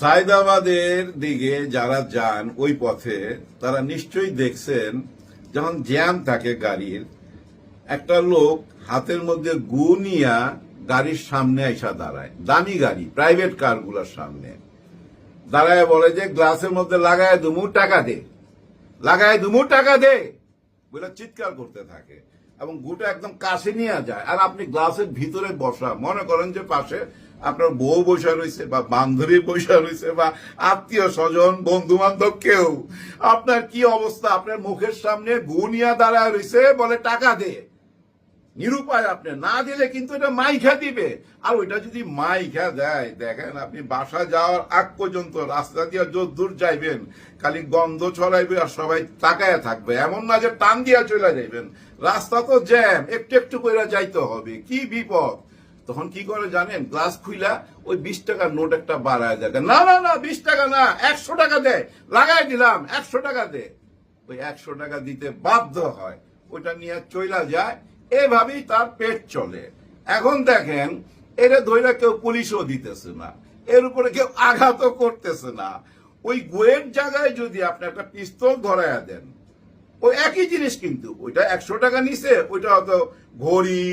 সায়দাবাদের দিকে যারা যান ওই পথে তারা নিশ্চয়ই দেখছেন যখন জ্যাম থাকে গাড়ির, একটা লোক হাতের মধ্যে গু নিয়া গাড়ির সামনে আইসা দাঁড়ায়, দামি গাড়ি প্রাইভেট কারগুলোর সামনে দাঁড়ায় বলে যে গ্লাসের মধ্যে লাগায় দুমু টাকা দে, লাগায় দুমু টাকা দে বলে চিৎকার করতে থাকে এবং গুটা একদম কাছে নিয়ে যায়। আর আপনি গ্লাসের ভিতরে বসা, মনে করেন যে পাশে আপনার বউ বসা রয়েছে বা বান্ধবী বসা রয়েছে বা আত্মীয় স্বজন বন্ধু বান্ধব কেউ, আপনার কি অবস্থা? আপনার মুখের সামনে গু নিয়ে দাঁড়ায় রয়েছে, বলে টাকা দে। নিরুপায়, আপনি না দিলে কিন্তু এটা মাইখা দিবে। আর ওইটা যদি মাইখা দেয়, দেখেন আপনি বাসা যাওয়ার আগ পর্যন্ত রাস্তা দিয়ে যত দূর যাইবেন খালি গন্ধ ছড়াইবে আর সবাই তাকায় থাকবে। এমন না যে টান দিয়া চলে যাইবেন, রাস্তা তো জ্যাম, একটু একটু করে যাইতে হবে, কি বিপদ। তখন কি করে জানেন? গ্লাস খুইলা ওই 20 টাকার নোট একটা বাড়ায় দেয়, না না না 20 টাকা না 100 টাকা দে, লাগাই দিলাম 100 টাকা দে। ওই 100 টাকা দিতে বাধ্য হয়, ওইটা নিয়ে চইলা যায়। এভাবেই তার পেট চলে। এখন দেখেন এর ধইরা কেউ পুলিশও দিতেছে না, এর উপরে কেউ আঘাতও করতেছে না। ওই গোয়ের জায়গায় যদি আপনি একটা পিস্তল ধরাইয়া দেন, ওই একই জিনিস, কিন্তু ওইটা 100 টাকা নিছে, ওইটা হয়তো ঘড়ি,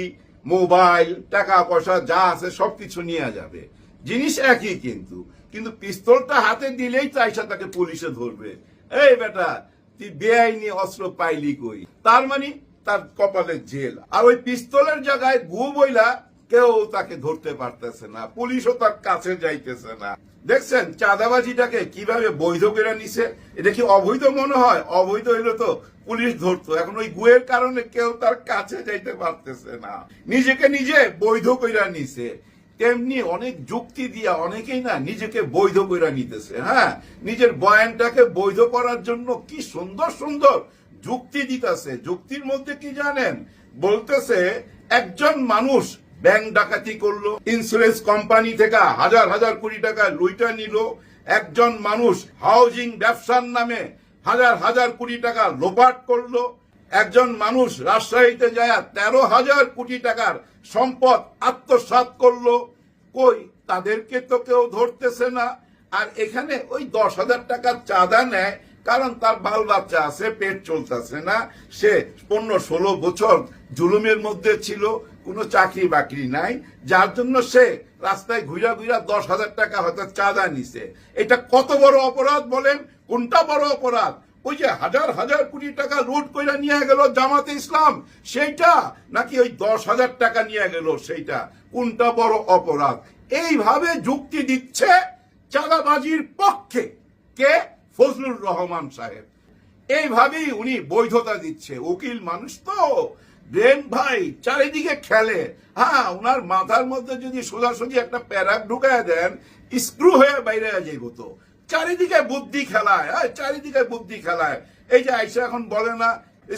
মোবাইল, টাকা পয়সা যা আছে সবকিছু নিয়ে যাবে, জিনিস একই। কিন্তু পিস্তলটা হাতে দিলেই চাইসা তাকে পুলিশে ধরবে। এই বেটা তুই বেআইনি অস্ত্র পাইলি কই? তার মানে তার কপালে জেল। আর ওই পিস্তলের জায়গায় গু বইলা কেউ তাকে ধরতে পারতেছে না, পুলিশও তার কাছে যাইতেছে না। দেখছেন চাঁদাবাজিটাকে কিভাবে বৈধ করে নিছে? এটা কি অবৈধ মনে হয়? অবৈধ হইলে তো পুলিশ ধরতো। এখন ওই গুয়ের কারণে কেউ তার কাছে যাইতে পারতেছে না, নিজেকে নিজে বৈধ কইরা নিছে। তেমনি অনেক যুক্তি দিয়া অনেকেই না নিজেকে বৈধ কইরা নিতেছে। হ্যাঁ, নিজের বয়ানটাকে বৈধ করার জন্য কি সুন্দর সুন্দর যুক্তি দিতেছে। যুক্তির মধ্যে কি জানেন? বলতেছে একজন মানুষ ব্যাংক ডাকাতি করলো, ইন্স্যুরেন্স কোম্পানি থেকে হাজার হাজার কোটি টাকা লুইটা নিল। একজন মানুষ হাউজিং ব্যবসার নামে হাজার হাজার কোটি টাকা লোপাট করলো। একজন মানুষ রাজশাহীতে যায় 13,000 কোটি টাকার সম্পদ আত্মসাৎ করলো। কই তাদেরকে তো কেউ ধরতেছে না। আর এখানে ওই 10,000 টাকার চাঁদা নেয় কারণ তার বাল বাচ্চা আছে, পেট চলতেছে না, সে 15-16 বছর জুলুমের মধ্যে ছিল, কোনো চাকরি বাকরি নাই, যার জন্য সে রাস্তায় ঘুরা ঘুরা 10,000 টাকা হয়তো চাঁদা নিছে। এটা কত বড় অপরাধ বলেন? কোনটা বড় অপরাধ? ওই যে হাজার হাজার কোটি টাকা লুট করে নিয়ে গেল জামাতে ইসলাম, সেইটা, নাকি ওই 10,000 টাকা নিয়ে গেল সেইটা? কোনটা বড় অপরাধ? এইভাবে যুক্তি দিচ্ছে চাঁদাবাজির পক্ষে কে? ফজলুর রহমান সাহেব। এইভাবেই উনি বৈধতা দিচ্ছে। উকিল মানুষ তো, ব্রেন ভাই চারিদিকে খেলে। হ্যাঁ, উনার মাথার মধ্যে যদি সোজাসুজি একটা প্যারাক ঢুকায় দেন, স্ক্রু হয়ে বাইরে যাইব। তো চারিদিকে বুদ্ধি খেলায়, চারিদিকে বুদ্ধি খেলায়। এই যে আইসা এখন বলে না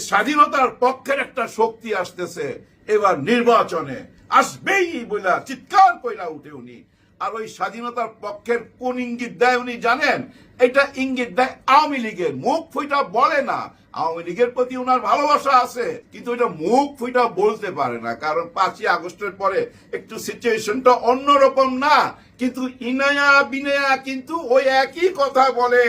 স্বাধীনতার পক্ষের একটা শক্তি আসতেছে, এবার নির্বাচনে আসবেই বইলা চিৎকার কইরা উঠে উনি। আর ওই স্বাধীনতার পক্ষের কোন ইঙ্গিত দেয় উনি জানেন? এটা ইঙ্গিত দেয় আওয়ামী লীগের। মুখ ফুইটা বলে না, আওয়ামী লীগের প্রতি উনার ভালোবাসা আছে, কিন্তু এটা মুখ ফুইটা বলতে পারে না, কারণ 5ই আগস্টের পরে একটু সিচুয়েশনটা অন্যরকম না। কিন্তু ইনায়া বিনায়া কিন্তু ওই একই কথা বলে,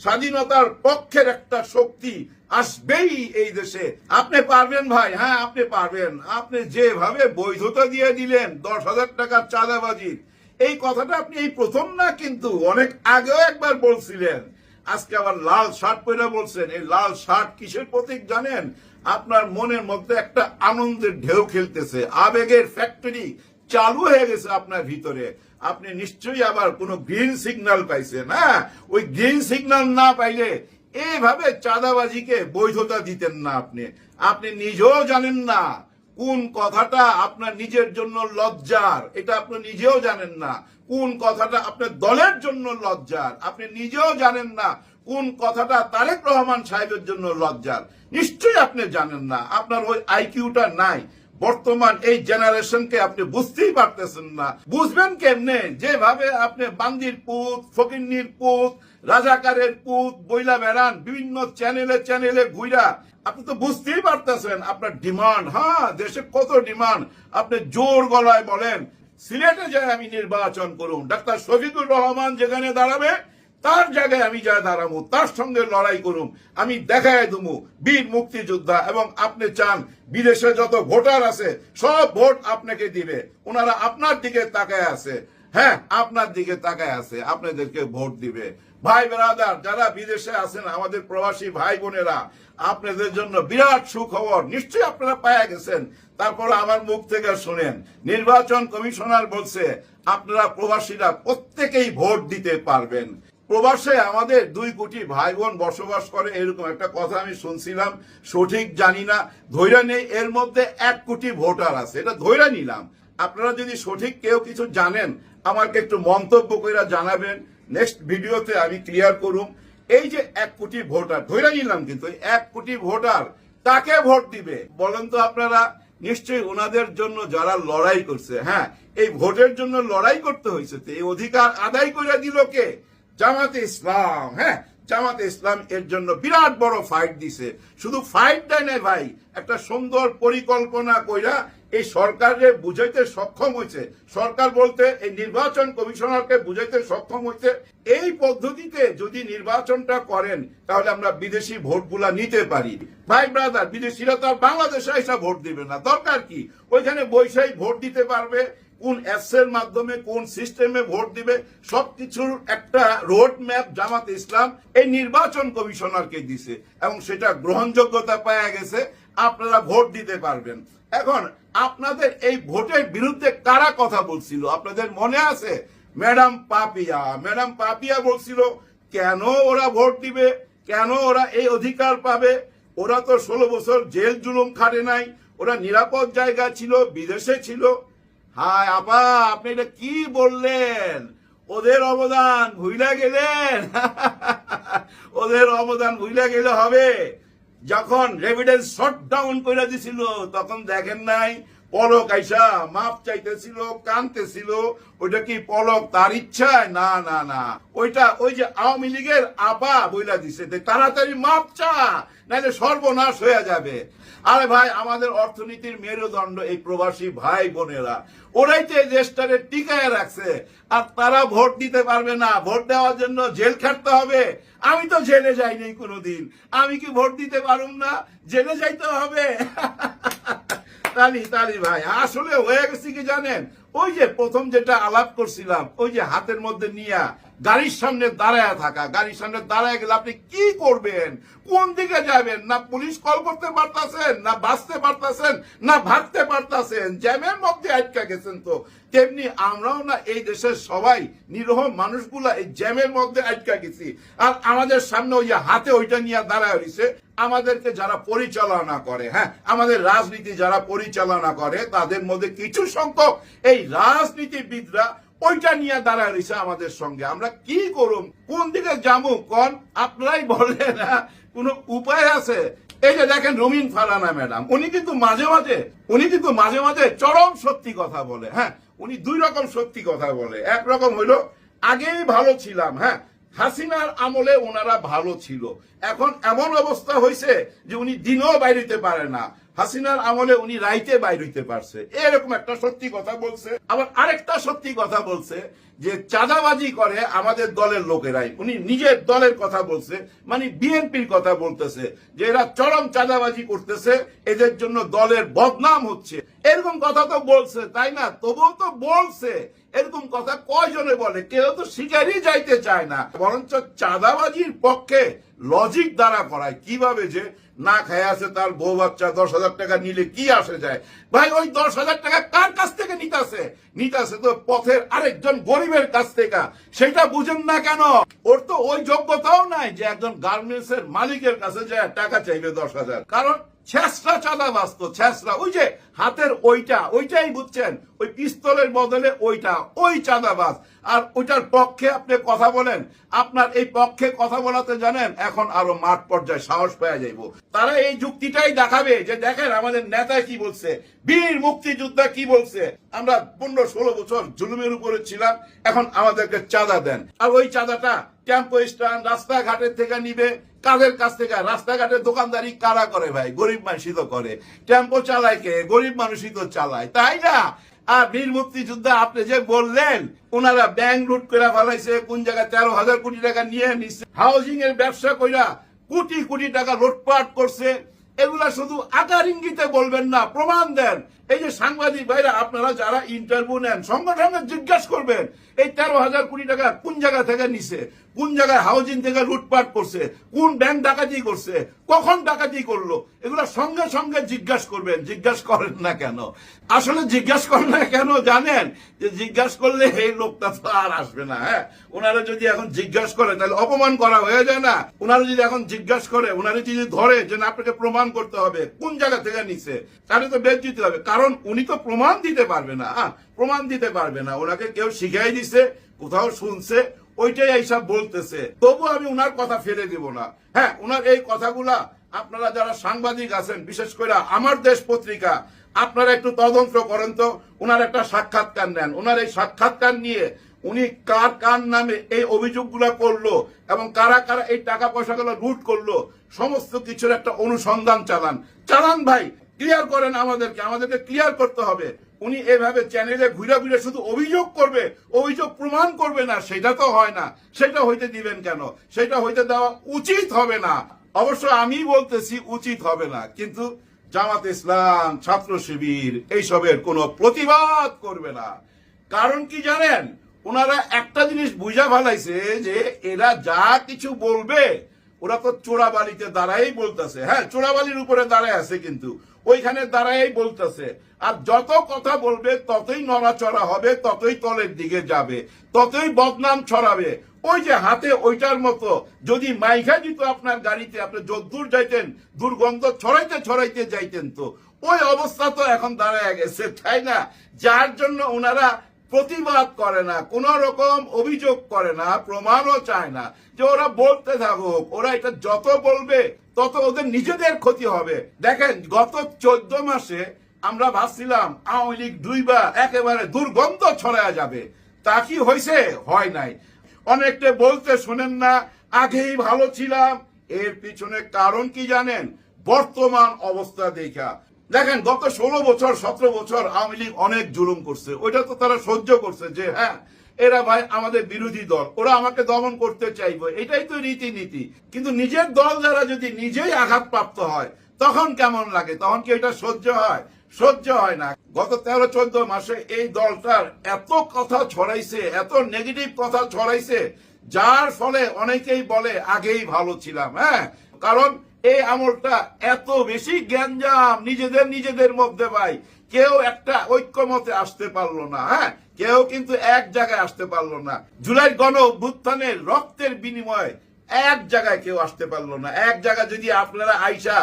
স্বাধীনতার পক্ষের একটা শক্তি আসবেই এই দেশে। আপনি পারবেন ভাই, হ্যাঁ আপনি পারবেন। আপনি যেভাবে বৈধতা দিয়ে দিলেন 10,000 টাকার চাঁদাবাজির, এই কথাটা আপনি এই প্রথম না, কিন্তু অনেক আগেও একবার বলছিলেন। আজকে আবার লাল শার্ট পরে বলছেন। এই লাল শার্ট কিসের প্রতীক জানেন? আপনার মনের মধ্যে একটা আনন্দের ঢেউ খেলতেছে, আবেগের ফ্যাক্টরি চালু হয়ে গেছে আপনার ভিতরে। আপনি নিশ্চয়ই আবার কোনো গ্রিন সিগন্যাল পাইছেন। হ্যাঁ, ওই গ্রিন সিগন্যাল না পাইলে এইভাবে চাঁদাবাজিকে বৈধতা দিতেন না। আপনি নিজেও জানেন না কোন কথাটা আপনার নিজের জন্য লজ্জার, এটা আপনি নিজেও জানেন না। কোন কথাটা আপনার দলের জন্য লজ্জার, আপনি নিজেও জানেন না। কোন কথাটা তারেক রহমান সাহেবের জন্য লজ্জার, নিশ্চয়ই আপনি জানেন না। আপনার ওই আইকিউটা নাই। বর্তমান এই জেনারেশনকে আপনি বুঝতেই পারতেছেন না। বুঝবেন কেমনে? যেভাবে আপনি বান্দির পুত, ফকিন্নির পুত, রাজাকারের পুত বইলা বেড়ান বিভিন্ন চ্যানেলে চ্যানেলে ঘুরা, আপনি তো বুঝতেই পারতেছেন আপনার ডিমান্ড। হ্যাঁ, দেশে কত ডিমান্ড, আপনি জোর গলায় বলেন সিলেটে যায় আমি নির্বাচন করুম, ডাক্তার শফিকুর রহমান যেখানে দাঁড়াবে তার জায়গায় আমি যা দাঁড়াবো, তার সঙ্গে লড়াই করুম, আমি দেখায় দেবো বীর মুক্তিযোদ্ধা। এবং আপনি চান বিদেশে যত ভোটার আছে সব ভোট আপনাকে দিবে, ওনারা আপনার দিকে তাকায় আছে, হ্যাঁ আপনার দিকে তাকায় আছে, আপনাদেরকে ভোট দিবে। ভাই ব্রাদার যারা বিদেশে আছেন, আমাদের প্রবাসী ভাই বোনেরা, আপনাদের জন্য বিরাট সুখবর নিশ্চয়ই আপনারা পাওয়া গেছেন। তারপর আমার মুখ থেকে শুনেন, নির্বাচন কমিশনার বলছে আপনারা প্রবাসীরা প্রত্যেকেই ভোট দিতে পারবেন। প্রবাসে আমাদের 2 কোটি ভাই বোন বসবাস করে, এরকম একটা কথা আমি শুনছিলাম, সঠিক জানি না, ধৈর্য নেই। এর মধ্যে 1 কোটি ভোটার আছে, এটা ধৈর্য নিলাম। আপনারা যদি সঠিক কেউ কিছু জানেন আমাকে একটু মন্তব্য করে জানাবেন, নেক্সট ভিডিওতে আমি ক্লিয়ার করুম। এই যে 1 কোটি ভোটার ধৈর্য নিলাম, কিন্তু 1 কোটি ভোটার তাকে ভোট দিবে বলেন তো আপনারা? নিশ্চয়ই ওনাদের জন্য যারা লড়াই করছে, হ্যাঁ এই ভোটের জন্য লড়াই করতে হয়েছে, এই অধিকার আদায় করে দিল কে? জামাতে ইসলাম। হ্যাঁ জামাতে ইসলাম এর জন্য বিরাট বড় ফাইট দিছে। শুধু ফাইট দেয় না ভাই, একটা সুন্দর পরিকল্পনা কইরা এই সরকারে বুঝাইতে সক্ষম হয়েছে। সরকার বলতে এই নির্বাচন কমিশনারকে বুঝাইতে সক্ষম হয়েছে, এই পদ্ধতিতে যদি নির্বাচনটা করেন তাহলে আমরা বিদেশি ভোটগুলা নিতে পারি। ভাই ব্রাদার, বিদেশিরা তো আর বাংলাদেশে এসে ভোট দিবে না, দরকার কি? ওইখানে বৈশাই ভোট দিতে পারবে, কোন অ্যাপস এর মাধ্যমে কোন সিস্টেমে ভোট দিবে সবকিছুর একটা রোড ম্যাপ জামাত ইসলাম এই নির্বাচন কমিশনারকে দিছে, এবং সেটা গ্রহণযোগ্যতা পাওয়া গেছে, আপনারা ভোট দিতে পারবেন। এখন আপনাদের এই ভোটের বিরুদ্ধে কারা কথা বলছিল আপনাদের মনে আছে? ম্যাডাম পাপিয়া। ম্যাডাম পাপিয়া বলছিল কেন ওরা ভোট দিবে, কেন ওরা এই অধিকার পাবে? ওরা তো 16 বছর জেল জুলুম খাটে নাই, ওরা নিরাপদ জায়গা ছিল, বিদেশে ছিল। হায় আপা, আপনি এটা কি বললেন? ওদের অবদান ভুইলা গেলেন? ওদের অবদান ভুইলা গেলে হবে? যখন রেভিডেন্স শট ডাউন করে দিছিল তখন দেখেন নাই পলক আইসা মাপ চাইতেছিল, কানতেছিল? ওইটা কি পলক তার ইচ্ছায়? না না না, ওইটা ওই যে আওয়ামী লীগের আপা বইলা দিছে তাড়াতাড়ি মাপ চা, নাহলে সর্বনাশ হয়ে যাবে। আরে ভাই, আমাদের অর্থনীতির মেরুদণ্ড এই প্রবাসী ভাই বোনেরা, ওরাই তো এই দেশটারে টিকায় রাখছে, আর তারা ভোট দিতে পারবে না। ভোট দেওয়ার জন্য জেল খাটতে হবে। আমি তো জেলে যাইনি কোনোদিন, আমি কি ভোট দিতে পারুম না? জেলে যাইতে হবে। তালি ভাই, আসলে হয়ে গেছে কি জানেন? ওই যে প্রথম যেটা আলাপ করছিলাম, ওই যে হাতের মধ্যে নিয়া গাড়ির সামনে দাঁড়ায় থাকা, গাড়ির সামনে দাঁড়ায় গেলে আপনি কি করবেন, কোন দিকে যাবেন? না পুলিশ কল করতে পারতাছেন, না বাঁচতে পারতাছেন, না ভাগতে পারতাছেন, জ্যামের মধ্যে আটকা গেছেন। তো তেমনি আমরাও না এই দেশের সবাই নিরহ মানুষগুলা এই জ্যামের মধ্যে আটকা গেছি, আর আমাদের সামনে ওই যে হাতে ওইটা নিয়ে দাঁড়ায় রয়েছে। আমাদেরকে যারা পরিচালনা করে, হ্যাঁ আমাদের রাজনীতি যারা পরিচালনা করে, তাদের মধ্যে কিছু সংখ্যক এই রাজনীতিবিদরা ওইটা নিয়ে দাঁড়ায় রয়েছে আমাদের সঙ্গে। আমরা কি করুম, কোন দিকে যাবো কোন? আপনারাই বললেন। কোন উপায় আছে? এই যে দেখেন রুমিন ফারহানা ম্যাডাম, উনি কিন্তু মাঝে মাঝে চরম সত্যি কথা বলে। হ্যাঁ উনি 2 রকম সত্যি কথা বলে। একরকম হইলো আগেই ভালো ছিলাম, হ্যাঁ হাসিনার আমলে ওনারা ভালো ছিল, এখন এমন অবস্থা হয়েছে যে উনি দিনও বাইরেতে পারে না, হাসিনার আমলে উনি রাইতে বাইর হইতে পারছে, এরকম একটা সত্যি কথা বলছে। আবার আরেকটা সত্যি কথা বলছে যে চাঁদাবাজি করে আমাদের দলের লোকেরাই। উনি নিজের দলের কথা বলছে, মানে বিএনপির কথা বলতেছে যে এরা চরম চাঁদাবাজি করতেছে, এদের জন্য দলের বদনাম হচ্ছে, এরকম কথা তো বলছে, তাই না? তবুও তো বলছে। এরকম কথা কয়জনে বলে? কেউ তো শিকারই যাইতে চায় না, বরঞ্চ চাঁদাবাজির পক্ষে লজিক দ্বারা করায়। কিভাবে যে না খায় আছে তার বউ বাচ্চা 10,000 টাকা নিলে কি আসে যায়? ভাই ওই 10,000 টাকা কার কাছ থেকে নিতাছে তো পথের আরেকজন গরিবের কাছ থেকে। সেটা বুঝেন না কেন? ওর তো ওই যোগ্যতাও নাই যে একজন গার্মেন্টস এর মালিকের কাছে যায় টাকা চাইবে 10,000। কারণ ছেঁচড়া চাঁদাবাজ তো ছেঁচড়া, ওই যে হাতের ওইটাই বুঝছেন, ওই পিস্তলের বদলে ওই চাঁদাবাজ। আর ওইটার পক্ষে আপনি কথা বলেন, আপনার এই পক্ষে কথা বলাতে জানেন এখন আরো মাঠ পর্যায়ে সাহস পেয়ে যাইব। তারা এই যুক্তিটাই দেখাবে যে দেখেন আমাদের নেতা কি বলছে, বীর মুক্তিযোদ্ধা কি বলছে, আমরা 15-16 বছর জুলুমের উপরে ছিলাম, এখন আমাদেরকে চাঁদা দেন। আর ওই চাঁদাটা টেম্পো স্ট্যান্ড রাস্তাঘাটের থেকে নিবে, কাদের কাছ থেকে? রাস্তাঘাটে দোকানদারি কারা করে ভাই? গরিব মানুষই তো করে। টেম্পো চালায় কে? গরিব মানুষই তো চালায়, তাই না? আর বীর মুক্তিযোদ্ধা আপনি যে বললেন ওনারা ব্যাংক লুট করে ফেলাইছে, কোন জায়গায় 13,000 কোটি টাকা নিয়ে নিচ্ছে, হাউজিং এর ব্যবসা কইরা কোটি কোটি টাকা লুটপাট করছে, এগুলা শুধু আকার ইঙ্গিতে বলবেন না, প্রমাণ দেন। এই যে সাংবাদিক ভাইরা আপনারা যারা ইন্টারভিউ নেন, সঙ্গে সঙ্গে জিজ্ঞাসা করবেন এই 13,000 কোটি টাকা কোন জায়গা থেকে নিছে, কোন জায়গায় হাউজিং থেকে লুটপাট করছে, কোন ব্যাংক ডাকাতি করছে, কখন ডাকাতি করলো, এগুলো সঙ্গে সঙ্গে জিজ্ঞাসা করবেন। জিজ্ঞাসা করেন না কেন? আসলে জিজ্ঞাসা করেন না কেন জানেন? যে জিজ্ঞাসা করলে এই লোকটা তো আর আসবে না। হ্যাঁ, ওনারা যদি এখন জিজ্ঞাসা করে তাহলে অপমান করা হয়ে যায় না? ওনারা যদি এখন জিজ্ঞাসা করে, ওনারা যদি ধরে যে না আপনাকে প্রমাণ করতে হবে কোন জায়গা থেকে নিছে, তাহলে তো বেশ দিতে হবে, কারণ উনি তো প্রমাণ দিতে পারবে না। প্রমাণ দিতে পারবে না, ওনাকে কেউ শিখাই দিছে, কোথাও শুনছে, ওইটাই এইসব বলতেছে। তবু আমি উনার কথা ফেলে দিব না। হ্যাঁ, উনার এই কথাগুলা আপনারা যারা সাংবাদিক আছেন, বিশেষ করে আমার দেশ পত্রিকা, আপনারা একটু তদন্ত করেন তো, উনার একটা সাক্ষাৎকার নেন। উনার এই সাক্ষাৎকার নিয়ে উনি কার কার নামে এই অভিযোগগুলো করলো এবং কারা কারা এই টাকা পয়সাগুলো লুট করলো, সমস্ত কিছুর একটা অনুসন্ধান চালান ভাই, ক্লিয়ার করেন আমাদেরকে ক্লিয়ার করতে হবে। উনি এভাবে চ্যানেলে ঘুরে ঘুরে শুধু অভিযোগ করবে, অভিযোগ প্রমাণ করবে না, সেটা তো হয় না। সেটা হইতে দিবেন কেন? সেটা হইতে দেওয়া উচিত হবে না। অবশ্য আমি বলতেছি উচিত হবে না, কিন্তু জামাত ইসলাম, ছাত্র শিবির এইসবের কোনো প্রতিবাদ করবে না। কারণ কি জানেন? ওনারা একটা জিনিস বুঝা ফেলাইছে যে এরা যা কিছু বলবে ওরা তো চোরাবালিতে দাঁড়াই বলতেছে। হ্যাঁ, চোরাবালির উপরে দাঁড়ায় আছে, কিন্তু ওইখানে দাঁড়াই বলতেছে। আর যত কথা বলবে ততই নড়াচড়া হবে, ততই তলের দিকে যাবে, ততই বদনাম ছড়াবে। ওই যে হাতে ওইটার মতো যদি মাইখা দিত আপনার গাড়িতে, আপনি যদ্দূর যাইতেন দুর্গন্ধ ছড়াইতে ছড়াইতে যাইতেন, তো ওই অবস্থা তো এখন দাঁড়ায় গেছে, তাই না? যার জন্য ওনারা প্রতিবাদ করে না, কোন রকম অভিযোগ করে না, প্রমাণও চায় না, যে ওরা বলতে থাকুক, ওরা এটা যত বলবে তত ওদের নিজেদের ক্ষতি হবে। দেখেন, গত 14 মাসে আমরা ভাবছিলাম আওয়ামী লীগ দুইবার একেবারে দুর্গন্ধ ছড়ায় যাবে, তা কি হয়েছে? হয় নাই। অনেকটা বলতে শোনেন না আগেই ভালো ছিলাম, এর পিছনে কারণ কি জানেন? বর্তমান অবস্থা দেখা। দেখেন, গত 16 বছর 17 বছর আওয়ামী লীগ অনেক জুলুম করছে, ওইটা তো তারা সহ্য করছে, যে হ্যাঁ এরা ভাই আমাদের বিরোধী দল, ওরা আমাকে দমন করতে চাইবে, এটাই তো রীতিনীতি। কিন্তু নিজের দল যারা যদি নিজেই আঘাতপ্রাপ্ত হয় তখন কেমন লাগে? তখন কি এটা সহ্য হয়? সহ্য হয় না। গত 13-14 মাসে এই দলটার এত কথা ছড়াইছে, এত নেগেটিভ কথা ছড়াইছে, যার ফলে অনেকেই বলে আগেই ভালো ছিলাম। হ্যাঁ, কারণ এই আমলটা এত বেশি গ্যাঞ্জাম নিজেদের মধ্যে, ভাই কেউ একটা ঐক্যমতে আসতে পারলো না। হ্যাঁ, কেউ কিন্তু এক জায়গায় আসতে পারলো না। জুলাই গণ অভ্যুত্থানের রক্তের বিনিময়ে এক জায়গায় কেউ আসতে পারলো না। এক জায়গায় যদি আপনারা আইসা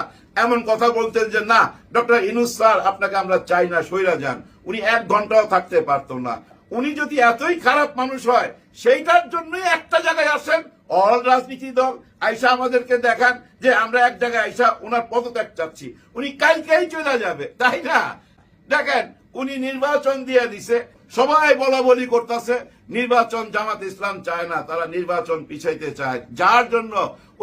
এমন কথা বলতেন যে না ডক্টর ইউনূস স্যার আপনাকে আমরা চাই না, সইরা যান, উনি 1 ঘন্টাও থাকতে পারতো না। উনি যদি এতই খারাপ মানুষ হয়, সেইটার জন্যই একটা জায়গায় আসেন, অল রাজনীতি দল আইসা আমাদেরকে দেখান যে আমরা এক জায়গায় আইসা ওনার পদত্যাগ চাচ্ছি, উনি কালকেই চলে যাবে, তাই না? দেখেন, উনি নির্বাচন দিয়ে দিছে, সবাই বলা বলি করতেছে নির্বাচন জামাত ইসলাম চায় না, তারা নির্বাচন পিছাইতে চায়, যার জন্য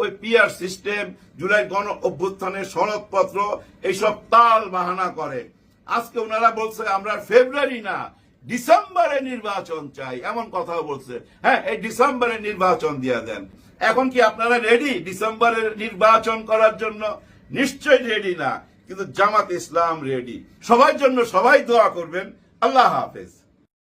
ওই পিআর সিস্টেম, জুলাই গণ অভ্যুত্থানের সনদপত্র এইসব তাল বাহানা করে। আজকে ওনারা বলছে আমরা ফেব্রুয়ারি না ডিসেম্বরে নির্বাচন চাই, এমন কথাও বলছে। হ্যাঁ, এই ডিসেম্বরে নির্বাচন দিয়ে দেন। এখন কি আপনারা রেডি ডিসেম্বরে নির্বাচন করার জন্য? নিশ্চয়ই রেডি না, কিন্তু জামাত ইসলাম রেডি। সবার জন্য সবাই দোয়া করবেন। আল্লাহ হাফেজ।